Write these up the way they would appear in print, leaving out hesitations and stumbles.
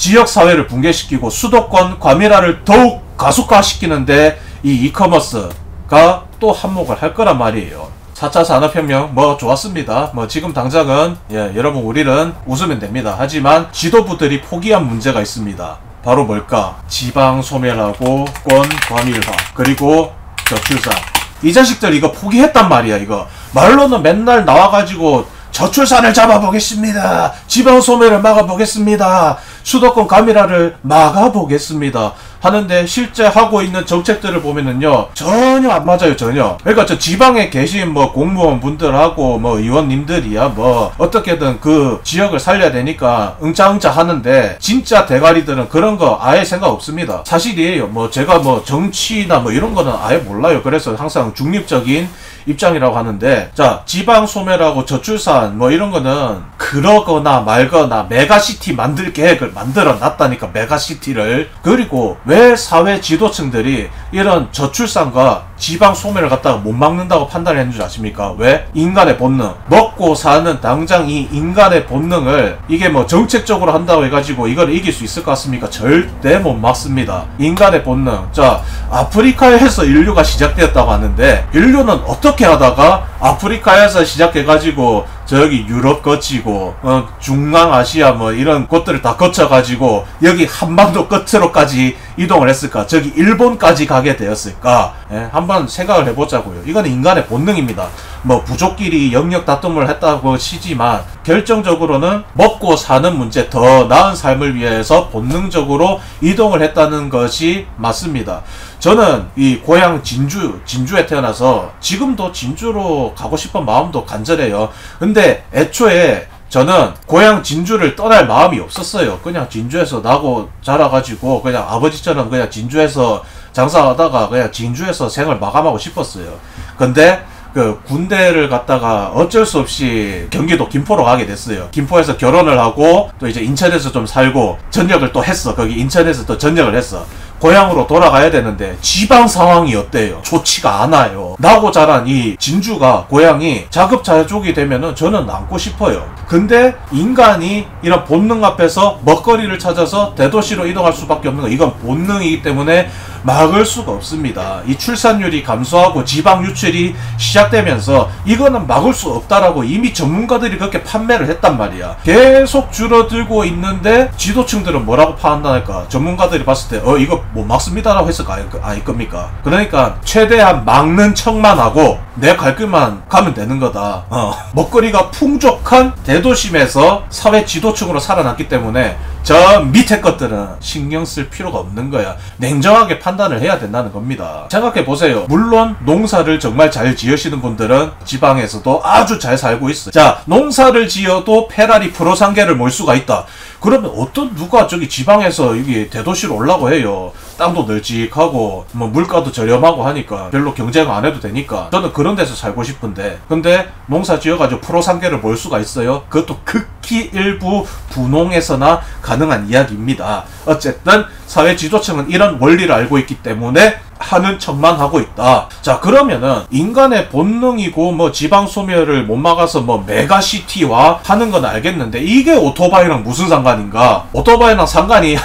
지역사회를 붕괴시키고 수도권 과밀화를 더욱 가속화시키는데 이 이커머스가 또 한몫을 할 거란 말이에요. 4차 산업혁명 뭐 좋았습니다. 뭐 지금 당장은 여러분 우리는 웃으면 됩니다. 하지만 지도부들이 포기한 문제가 있습니다. 바로 뭘까? 지방 소멸하고 권 과밀화 그리고 저출산. 이 자식들 이거 포기했단 말이야. 이거 말로는 맨날 나와가지고 저출산을 잡아보겠습니다. 지방 소멸을 막아보겠습니다. 수도권 과밀화를 막아보겠습니다. 하는데 실제 하고 있는 정책들을 보면은요 전혀 안 맞아요. 전혀. 그러니까 저 지방에 계신 뭐 공무원 분들하고 뭐 의원님들이야 뭐 어떻게든 그 지역을 살려야 되니까 응짜응짜 하는데 진짜 대가리들은 그런 거 아예 생각 없습니다. 사실이에요. 뭐 제가 뭐 정치나 뭐 이런 거는 아예 몰라요. 그래서 항상 중립적인 입장이라고 하는데, 자 지방 소멸하고 저출산 뭐 이런 거는 그러거나 말거나 메가시티 만들 계획을 만들어 놨다니까. 메가시티를. 그리고 왜 사회 지도층들이 이런 저출산과 지방 소멸을 갖다가 못 막는다고 판단을 했는지 아십니까? 왜? 인간의 본능. 먹고 사는 당장 이 인간의 본능을 이게 뭐 정책적으로 한다고 해가지고 이걸 이길 수 있을 것 같습니까? 절대 못 막습니다. 인간의 본능. 자 아프리카에서 인류가 시작되었다고 하는데 인류는 어떻게 하다가 아프리카에서 시작해가지고 저기 유럽 거치고 중앙아시아 뭐 이런 곳들을 다 거쳐가지고 여기 한반도 끝으로까지 이동을 했을까? 저기 일본까지 가게 되었을까? 한번 생각을 해보자고요. 이거는 인간의 본능입니다. 뭐 부족끼리 영역 다툼을 했다고 치지만 결정적으로는 먹고 사는 문제, 더 나은 삶을 위해서 본능적으로 이동을 했다는 것이 맞습니다. 저는 이 고향 진주에 태어나서 지금도 진주로 가고 싶은 마음도 간절해요. 근데 애초에 저는 고향 진주를 떠날 마음이 없었어요. 그냥 진주에서 나고 자라가지고 그냥 아버지처럼 그냥 진주에서 장사하다가 그냥 진주에서 생을 마감하고 싶었어요. 근데 그 군대를 갔다가 어쩔 수 없이 경기도 김포로 가게 됐어요. 김포에서 결혼을 하고 또 이제 인천에서 좀 살고 전역을 또 했어. 거기 인천에서 또 전역을 했어. 고향으로 돌아가야 되는데 지방 상황이 어때요? 좋지가 않아요. 나고 자란 이 진주가 고향이 자급자족이 되면은 저는 남고 싶어요. 근데 인간이 이런 본능 앞에서 먹거리를 찾아서 대도시로 이동할 수밖에 없는 거, 이건 본능이기 때문에 막을 수가 없습니다. 이 출산율이 감소하고 지방 유출이 시작되면서 이거는 막을 수 없다라고 이미 전문가들이 그렇게 판매를 했단 말이야. 계속 줄어들고 있는데 지도층들은 뭐라고 판단할까? 전문가들이 봤을 때 이거 못 막습니다라고 했을까? 아닐 겁니까? 그러니까 최대한 막는 척만 하고 내 갈 길만 가면 되는 거다. 먹거리가 풍족한 대도심에서 사회 지도층으로 살아났기 때문에 저 밑에 것들은 신경 쓸 필요가 없는 거야. 냉정하게 판단을 해야 된다는 겁니다. 생각해 보세요. 물론 농사를 정말 잘 지으시는 분들은 지방에서도 아주 잘 살고 있어요. 자, 농사를 지어도 페라리 프로상계를 몰 수가 있다. 그러면 어떤 누가 저기 지방에서 여기 대도시로 오려고 해요. 땅도 널찍하고 뭐 물가도 저렴하고 하니까 별로 경쟁 안 해도 되니까 저는 그런 데서 살고 싶은데, 근데 농사 지어가지고 프로상계를 몰 수가 있어요? 그것도 극히 일부 분홍에서나 가능한 이야기입니다. 어쨌든 사회 지도층은 이런 원리를 알고 있기 때문에 하는 척만 하고 있다. 자, 그러면은 인간의 본능이고 뭐 지방 소멸을 못 막아서 뭐 메가시티화 하는 건 알겠는데 이게 오토바이랑 무슨 상관인가? 오토바이랑 상관이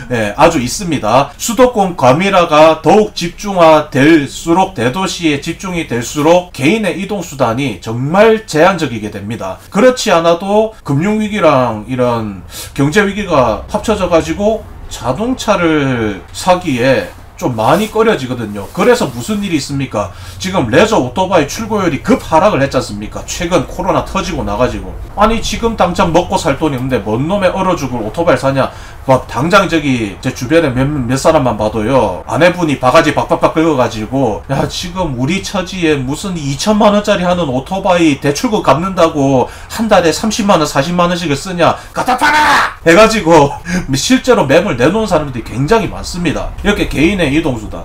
네, 아주 있습니다. 수도권 과밀화가 더욱 집중화될수록, 대도시에 집중이 될수록 개인의 이동수단이 정말 제한적이게 됩니다. 그렇지 않아도 금융위기랑 이런 경제위기가 합쳐져 가지고 자동차를 사기에 좀 많이 꺼려지거든요. 그래서 무슨 일이 있습니까? 지금 레저 오토바이 출고율이 급 하락을 했지 않습니까? 최근 코로나 터지고 나가지고. 아니 지금 당장 먹고 살 돈이 없는데 뭔 놈의 얼어 죽을 오토바이를 사냐? 막 당장 저기 제 주변에 몇 사람만 봐도요, 아내분이 바가지 박박박 긁어가지고 야 지금 우리 처지에 무슨 2천만원짜리 하는 오토바이 대출금 갚는다고 한 달에 30만원 40만원씩을 쓰냐, 갖다 팔아! 해가지고 실제로 매물 내놓은 사람들이 굉장히 많습니다. 이렇게 개인의 이동수단.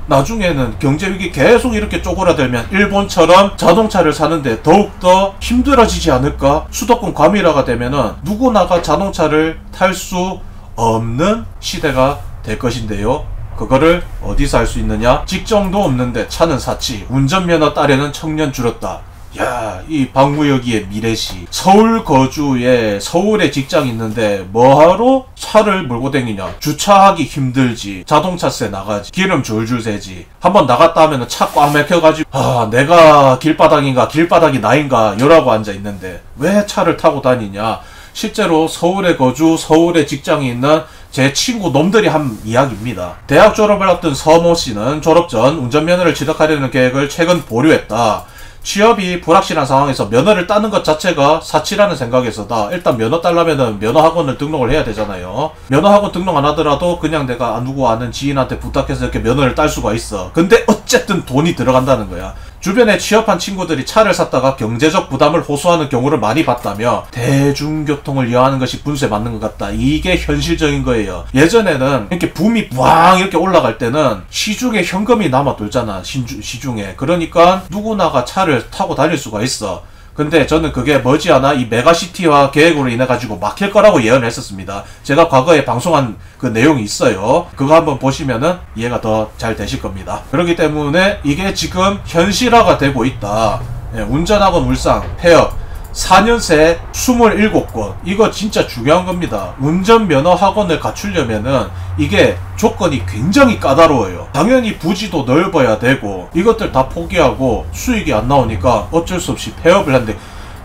나중에는 경제위기 계속 이렇게 쪼그라들면 일본처럼 자동차를 사는데 더욱더 힘들어지지 않을까? 수도권 과밀화가 되면은 누구나가 자동차를 탈 수 없는 시대가 될 것인데요. 그거를 어디서 할 수 있느냐? 직종도 없는데 차는 샀지. 운전면허 따려는 청년 줄었다. 야, 이 박무혁이의 미래시. 서울 거주에 서울에 직장 있는데 뭐하러 차를 몰고 다니냐. 주차하기 힘들지. 자동차세 나가지. 기름 줄줄 새지. 한번 나갔다 하면 차 꽉 막혀가지고 내가 길바닥인가 길바닥이 나인가 이러고 앉아있는데 왜 차를 타고 다니냐. 실제로 서울에 거주, 서울에 직장이 있는 제 친구 놈들이 한 이야기입니다. 대학 졸업을 앞둔 서모 씨는 졸업 전 운전면허를 취득하려는 계획을 최근 보류했다. 취업이 불확실한 상황에서 면허를 따는 것 자체가 사치라는 생각에서다. 일단 면허 따려면은 면허학원을 등록을 해야 되잖아요. 면허학원 등록 안 하더라도 그냥 내가 누구 아는 지인한테 부탁해서 이렇게 면허를 딸 수가 있어. 근데 어쨌든 돈이 들어간다는 거야. 주변에 취업한 친구들이 차를 샀다가 경제적 부담을 호소하는 경우를 많이 봤다며 대중교통을 이용하는 것이 분수에 맞는 것 같다. 이게 현실적인 거예요. 예전에는 이렇게 붐이 부앙 이렇게 올라갈 때는 시중에 현금이 남아 돌잖아. 시중에. 그러니까 누구나가 차를 타고 다닐 수가 있어. 근데 저는 그게 머지않아 이 메가시티화 계획으로 인해 가지고 막힐 거라고 예언을 했었습니다. 제가 과거에 방송한 그 내용이 있어요. 그거 한번 보시면은 이해가 더 잘 되실 겁니다. 그렇기 때문에 이게 지금 현실화가 되고 있다. 운전학원 울상 폐업 4년 새 27곳. 이거 진짜 중요한 겁니다. 운전면허 학원을 갖추려면은 이게 조건이 굉장히 까다로워요. 당연히 부지도 넓어야 되고 이것들 다 포기하고 수익이 안 나오니까 어쩔 수 없이 폐업을 하는데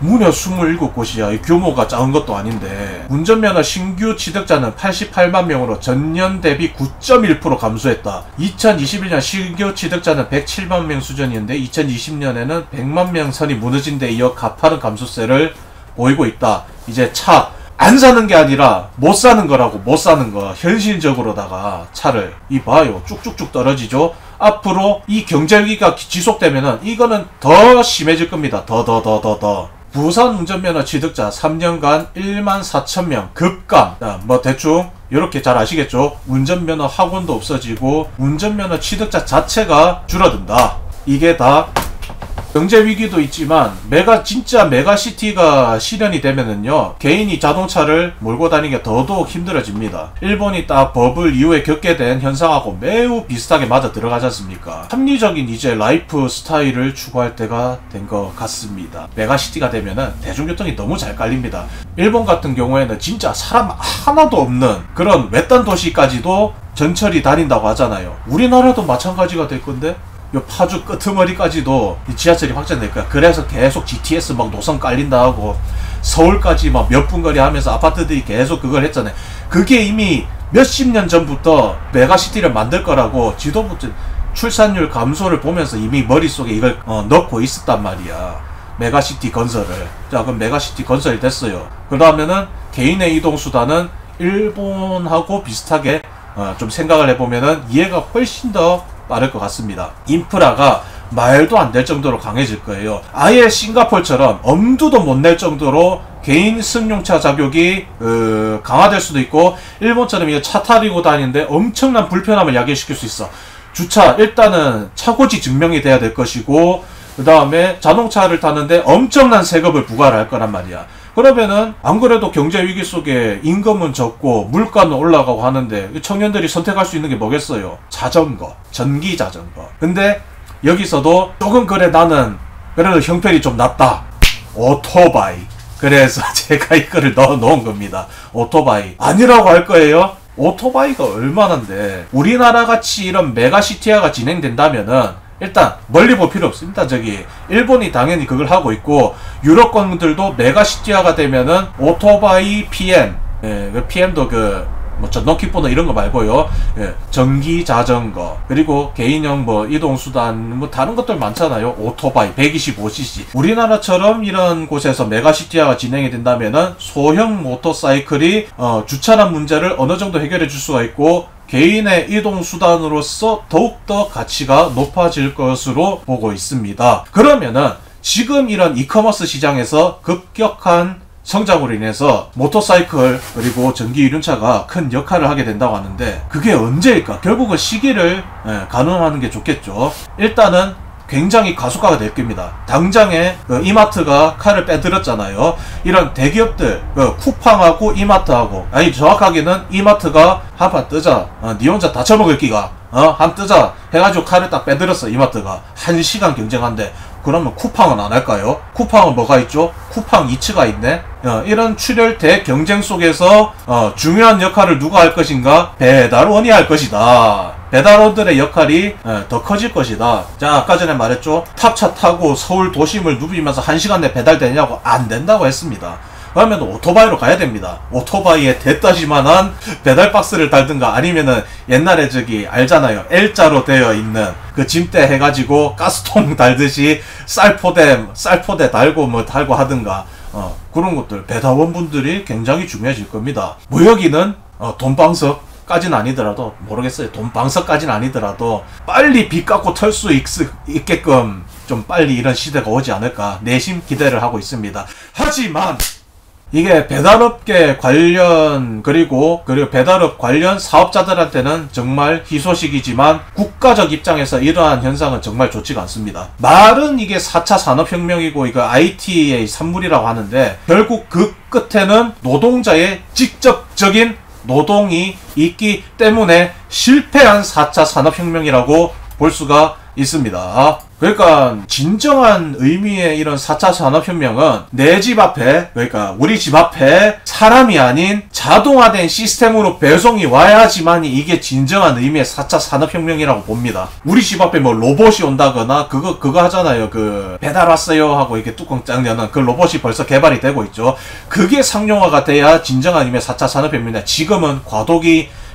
무려 27곳이야. 규모가 작은 것도 아닌데. 운전면허 신규 취득자는 88만 명으로 전년 대비 9.1% 감소했다. 2021년 신규 취득자는 107만 명 수준이었는데 2020년에는 100만 명 선이 무너진 데 이어 가파른 감소세를 보이고 있다. 이제 차 안 사는 게 아니라 못 사는 거라고. 못 사는 거. 현실적으로다가 차를 봐요. 쭉쭉쭉 떨어지죠. 앞으로 이 경제위기가 지속되면은 이거는 더 심해질 겁니다. 더. 부산 운전면허 취득자 3년간 14,000명 급감. 뭐 대충 이렇게 잘 아시겠죠? 운전면허 학원도 없어지고 운전면허 취득자 자체가 줄어든다. 이게 다 경제위기도 있지만 진짜 메가시티가 실현이 되면은요 개인이 자동차를 몰고 다니기가 더더욱 힘들어집니다. 일본이 딱 버블 이후에 겪게 된 현상하고 매우 비슷하게 맞아 들어가지 않습니까? 합리적인 이제 라이프 스타일을 추구할 때가 된 것 같습니다. 메가시티가 되면은 대중교통이 너무 잘 깔립니다. 일본 같은 경우에는 진짜 사람 하나도 없는 그런 외딴 도시까지도 전철이 다닌다고 하잖아요. 우리나라도 마찬가지가 될 건데 요 파주 끄트머리까지도 지하철이 확장될 거야. 그래서 계속 GTS 막 노선 깔린다 하고 서울까지 막 몇 분 거리 하면서 아파트들이 계속 그걸 했잖아요. 그게 이미 몇십 년 전부터 메가시티를 만들 거라고 지도부터 출산율 감소를 보면서 이미 머릿속에 이걸 넣고 있었단 말이야. 메가시티 건설을. 자, 그럼 메가시티 건설이 됐어요. 그 다음에는 개인의 이동수단은 일본하고 비슷하게 좀 생각을 해보면은 이해가 훨씬 더 빠를 것 같습니다. 인프라가 말도 안 될 정도로 강해질 거예요. 아예 싱가포르처럼 엄두도 못 낼 정도로 개인 승용차 자격이 강화될 수도 있고 일본처럼 이거 차 타고 다니는데 엄청난 불편함을 야기시킬 수 있어. 주차 일단은 차고지 증명이 돼야 될 것이고 그 다음에 자동차를 타는데 엄청난 세금을 부과를 할 거란 말이야. 그러면은 안 그래도 경제 위기 속에 임금은 적고 물가는 올라가고 하는데 청년들이 선택할 수 있는 게 뭐겠어요? 자전거, 전기 자전거. 근데 여기서도 조금 그래 나는 그래도 형편이 좀 낫다. 오토바이. 그래서 제가 이거를 넣어 놓은 겁니다. 오토바이. 아니라고 할 거예요? 오토바이가 얼마나인데 우리나라 같이 이런 메가시티화가 진행된다면은 일단 멀리 볼 필요 없습니다. 일본이 당연히 그걸 하고 있고 유럽권들도 메가시티화가 되면은 오토바이 PM, 그 PM도 뭐 전동킥보드 이런 거 말고요. 전기 자전거 그리고 개인형 뭐 이동수단 뭐 다른 것들 많잖아요. 오토바이 125cc. 우리나라처럼 이런 곳에서 메가시티화가 진행이 된다면은 소형 모터사이클이 주차난 문제를 어느 정도 해결해 줄 수가 있고 개인의 이동수단으로서 더욱더 가치가 높아질 것으로 보고 있습니다. 그러면은 지금 이런 이커머스 시장에서 급격한 성장으로 인해서 모터사이클 그리고 전기 이륜차가 큰 역할을 하게 된다고 하는데 그게 언제일까? 결국은 시기를 가늠하는 게 좋겠죠. 일단은 굉장히 가속화가 될 겁니다. 당장에 이마트가 칼을 빼들었잖아요. 이런 대기업들 쿠팡하고 이마트하고 아니 정확하게는 이마트가 한판 뜨자 니 혼자 다 처먹을 기가 한 뜨자 해가지고 칼을 딱 빼들었어. 이마트가 1시간 경쟁한데 그러면 쿠팡은 안 할까요? 쿠팡은 뭐가 있죠? 쿠팡 이츠가 있네. 이런 출혈 대경쟁 속에서 중요한 역할을 누가 할 것인가? 배달원이 할 것이다. 배달원들의 역할이 더 커질 것이다. 자, 아까 전에 말했죠. 탑차 타고 서울 도심을 누비면서 1시간 내 배달되냐고? 안 된다고 했습니다. 그러면 오토바이로 가야 됩니다. 오토바이에 대따시만한 배달박스를 달든가, 아니면은 옛날에 저기 알잖아요, L자로 되어 있는 그 짐대 해가지고 가스통 달듯이 쌀포대 달고 뭐 달고 하든가, 그런 것들 배달원분들이 굉장히 중요해질 겁니다. 무역이는 돈방석까지는 아니더라도, 모르겠어요, 돈방석까지는 아니더라도 빨리 빚 갚고 털 수 있게끔 좀 빨리 이런 시대가 오지 않을까 내심 기대를 하고 있습니다. 하지만 이게 배달업계 관련 그리고 배달업 관련 사업자들한테는 정말 희소식이지만 국가적 입장에서 이러한 현상은 정말 좋지가 않습니다. 말은 이게 4차 산업혁명이고 이거 IT의 산물이라고 하는데, 결국 그 끝에는 노동자의 직접적인 노동이 있기 때문에 실패한 4차 산업혁명이라고 볼 수가 있습니다. 그러니까 진정한 의미의 이런 4차 산업혁명은 내 집 앞에, 그러니까 우리 집 앞에 사람이 아닌 자동화된 시스템으로 배송이 와야지만 이게 진정한 의미의 4차 산업혁명이라고 봅니다. 우리 집 앞에 뭐 로봇이 온다거나 그거 하잖아요. 그 배달 왔어요 하고 이렇게 뚜껑 쫙 여는 그 로봇이 벌써 개발이 되고 있죠. 그게 상용화가 돼야 진정한 의미의 4차 산업혁명입니다. 지금은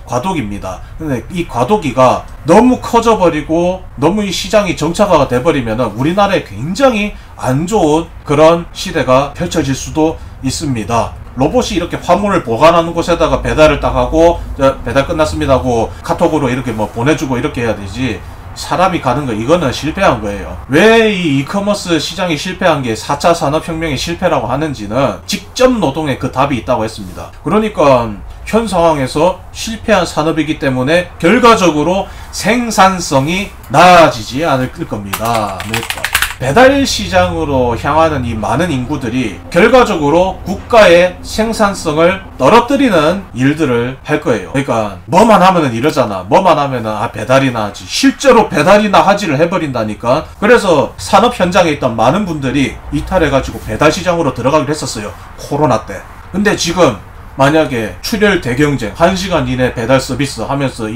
과도기입니다. 근데 이 과도기가 너무 커져버리고 너무 이 시장이 정착화가 돼버리면 우리나라에 굉장히 안 좋은 그런 시대가 펼쳐질 수도 있습니다. 로봇이 이렇게 화물을 보관하는 곳에다가 배달을 딱 하고 배달 끝났습니다 하고 카톡으로 이렇게 뭐 보내주고 이렇게 해야 되지, 사람이 가는 거, 이거는 실패한 거예요. 왜 이 이커머스 시장이 실패한 게 4차 산업혁명의 실패라고 하는지는 직접 노동에 그 답이 있다고 했습니다. 그러니까 현 상황에서 실패한 산업이기 때문에 결과적으로 생산성이 나아지지 않을 겁니다. 그러니까 배달 시장으로 향하는 이 많은 인구들이 결과적으로 국가의 생산성을 떨어뜨리는 일들을 할 거예요. 그러니까 뭐만 하면은 이러잖아. 뭐만 하면은 배달이나 하지. 실제로 배달이나 하지를 해버린다니까. 그래서 산업 현장에 있던 많은 분들이 이탈해가지고 배달 시장으로 들어가기로 했었어요. 코로나 때. 근데 지금 만약에 출혈 대경쟁 1시간 이내 배달 서비스 하면서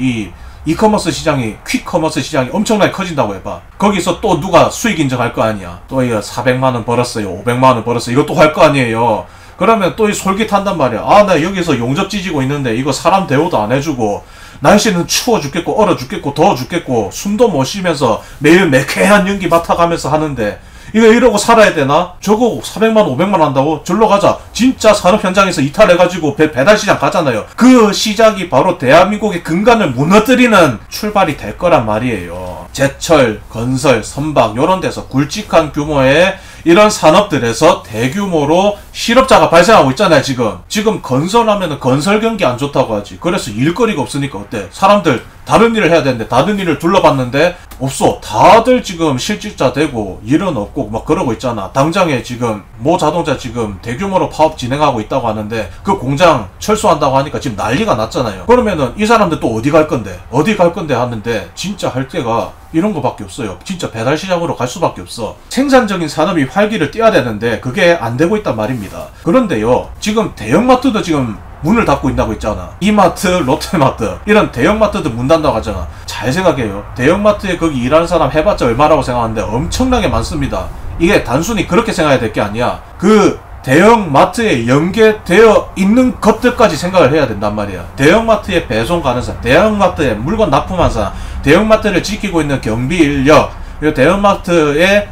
이커머스 시장이, 퀵커머스 시장이 엄청나게 커진다고 해봐. 거기서 또 누가 수익 인정할 거 아니야. 또 이거 400만원 벌었어요, 500만원 벌었어요, 이것도 할 거 아니에요. 그러면 또 솔깃한단 말이야. 나 여기서 용접 찢고 있는데 이거 사람 대우도 안 해주고, 날씨는 추워 죽겠고 얼어 죽겠고 더워 죽겠고 숨도 못 쉬면서 매일 매캐한 연기 맡아가면서 하는데 이거 이러고 살아야 되나? 저거 400만 500만 한다고? 절로 가자. 진짜 산업 현장에서 이탈해가지고 배달 시장 가잖아요. 그 시작이 바로 대한민국의 근간을 무너뜨리는 출발이 될 거란 말이에요. 제철, 건설, 선박 이런 데서 굵직한 규모의 이런 산업들에서 대규모로 실업자가 발생하고 있잖아요. 지금 건설하면 건설 경기 안 좋다고 하지. 그래서 일거리가 없으니까 어때? 사람들 다른 일을 해야 되는데 다른 일을 둘러봤는데 없어. 다들 지금 실직자 되고 일은 없고 막 그러고 있잖아. 당장에 지금 모 자동차 지금 대규모로 파업 진행하고 있다고 하는데 그 공장 철수한다고 하니까 지금 난리가 났잖아요. 그러면은 이 사람들 또 어디 갈 건데 하는데 진짜 할 데가 이런 거밖에 없어요. 진짜 배달 시장으로 갈 수밖에 없어. 생산적인 산업이 활기를 띠어야 되는데 그게 안 되고 있단 말입니다. 그런데요, 지금 대형마트도 지금 문을 닫고 있다고 있잖아. 이마트, 롯데마트 이런 대형마트도 문 닫는다고 하잖아. 잘 생각해요. 대형마트에 거기 일하는 사람 해봤자 얼마라고 생각하는데 엄청나게 많습니다. 이게 단순히 그렇게 생각해야 될 게 아니야. 그 대형마트에 연계되어 있는 것들까지 생각을 해야 된단 말이야. 대형마트에 배송 가는 사람, 대형마트에 물건 납품하는 사람, 대형마트를 지키고 있는 경비 인력, 그리고 대형마트에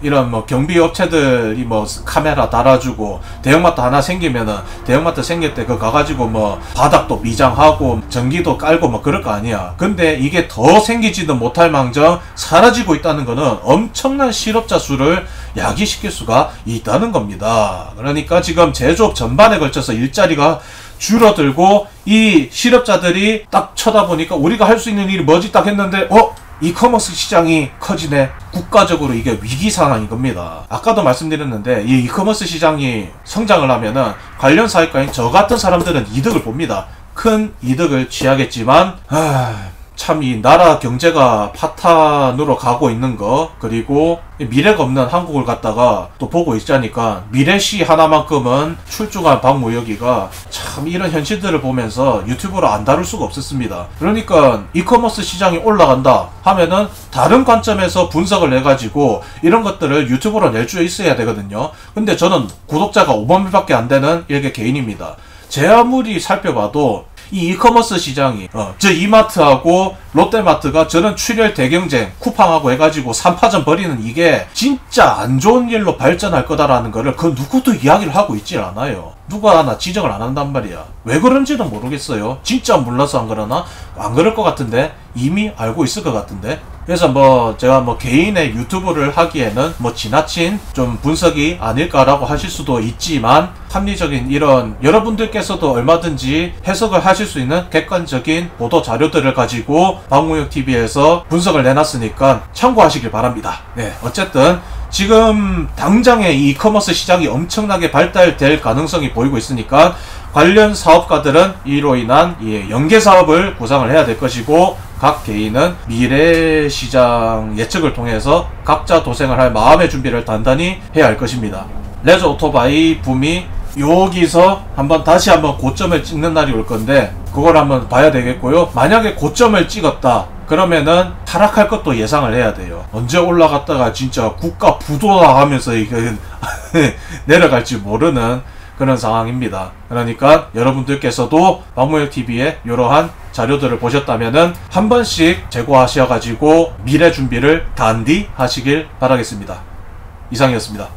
이런 경비 업체들이 카메라 달아주고, 대형마트 하나 생기면은 대형마트 생길 때 그거 가가지고 바닥도 미장하고 전기도 깔고 그럴 거 아니야. 근데 이게 더 생기지도 못할 망정 사라지고 있다는 거는 엄청난 실업자 수를 야기시킬 수가 있다는 겁니다. 그러니까 지금 제조업 전반에 걸쳐서 일자리가 줄어들고 이 실업자들이 딱 쳐다보니까 우리가 할 수 있는 일이 뭐지 딱 했는데 이커머스 시장이 커지네. 국가적으로 이게 위기 상황인 겁니다. 아까도 말씀드렸는데 이 이커머스 시장이 성장을 하면은 관련 사업가인 저 같은 사람들은 이득을 봅니다. 큰 이득을 취하겠지만 참 이 나라 경제가 파탄으로 가고 있는 거, 그리고 미래가 없는 한국을 갖다가 또 보고 있자니까 미래시 하나만큼은 출중한 박무혁이가 참 이런 현실들을 보면서 유튜브로 안 다룰 수가 없었습니다. 그러니까 이커머스 시장이 올라간다 하면은 다른 관점에서 분석을 해가지고 이런 것들을 유튜브로 낼 수 있어야 되거든요. 근데 저는 구독자가 5만 명밖에 안 되는 일개 개인입니다. 제 아무리 살펴봐도 이 이커머스 시장이 저 이마트하고 롯데마트가 저런 출혈 대경쟁 쿠팡하고 해가지고 3파전 벌이는 이게 진짜 안 좋은 일로 발전할 거다라는 거를 그 누구도 이야기를 하고 있질 않아요. 누가 하나 지적을 안 한단 말이야. 왜 그런지는 모르겠어요. 진짜 몰라서 안 그러나? 안 그럴 것 같은데 이미 알고 있을 것 같은데. 그래서 제가 개인의 유튜브를 하기에는 지나친 좀 분석이 아닐까라고 하실 수도 있지만, 합리적인 이런 여러분들께서도 얼마든지 해석을 하실 수 있는 객관적인 보도 자료들을 가지고 박무혁TV에서 분석을 내놨으니까 참고하시길 바랍니다. 네, 어쨌든 지금 당장에 이 이커머스 시장이 엄청나게 발달될 가능성이 보이고 있으니까 관련 사업가들은 이로 인한 연계 사업을 구상을 해야 될 것이고, 각 개인은 미래 시장 예측을 통해서 각자 도생을 할 마음의 준비를 단단히 해야 할 것입니다. 레저 오토바이 붐이 여기서 다시 한번 고점을 찍는 날이 올 건데, 그걸 한번 봐야 되겠고요. 만약에 고점을 찍었다 그러면은 하락할 것도 예상을 해야 돼요. 언제 올라갔다가 진짜 국가 부도나 하면서 이게 내려갈지 모르는 그런 상황입니다. 그러니까 여러분들께서도 박무혁TV의 이러한 자료들을 보셨다면은 한 번씩 재고하셔가지고 미래 준비를 단디 하시길 바라겠습니다. 이상이었습니다.